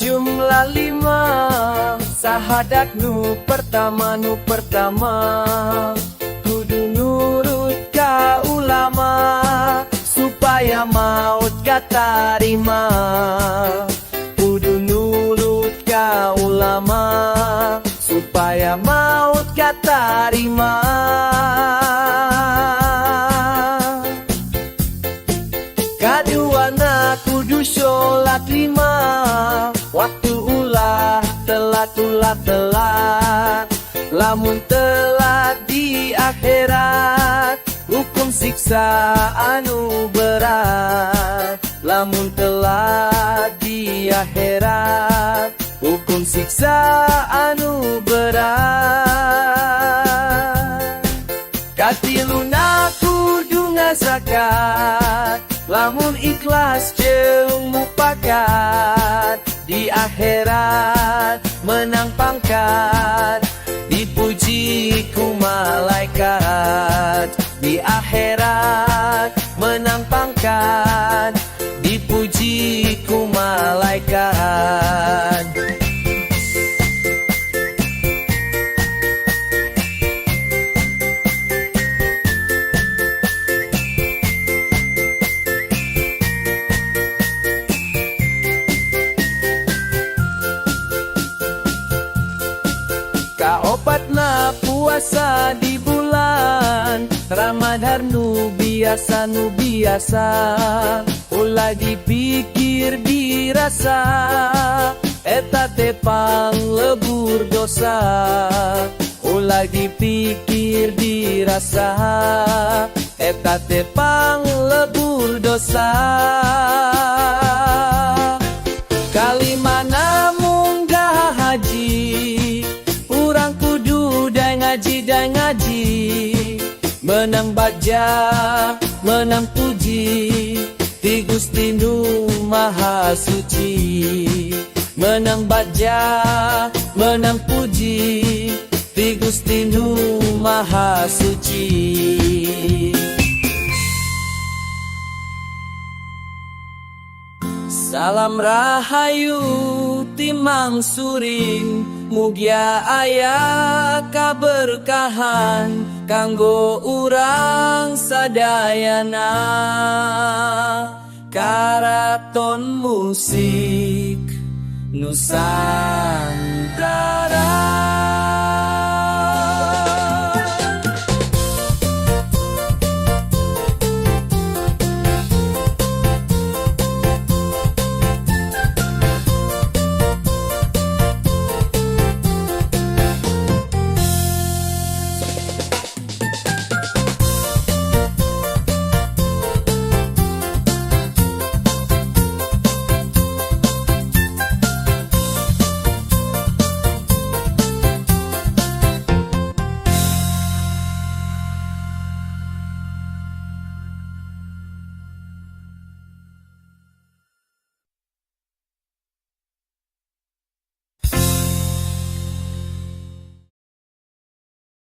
jumlah 5. Sahadat nu pertama kudu nurut ka ulama, supaya maut katarima. Kudu nurut ka ulama, supaya maut katarima. Kaduana kudu sholat 5. Waktu ulah telat. Lamun telat di akhirat, hukum siksa anu berat. Lamun telat di akhirat, hukum siksa anu berat. Katiluna kudu ngazakat, lamun ikhlas jeung mupakat. Di akhirat menang pangkat, dipuji ku malaikat. Di akhirat menang pangkat, dipuji ku malaikat. Kaopatna puasa di bulan Ramadhan nu biasa ulah dipikir dirasa, eta teh panglebur dosa. Ulah dipikir dirasa, eta teh panglebur dosa. Kalimana munggah haji, urang kudu dan ngaji, menang baja, menang puji, ti Gusti Nu Maha Suci. Menang baja, menang puji, ti Gusti Nu Maha Suci. Salam rahayu timang suring, mugia aya kaberkahan kanggo urang sadayana. Karaton musik Nusantara.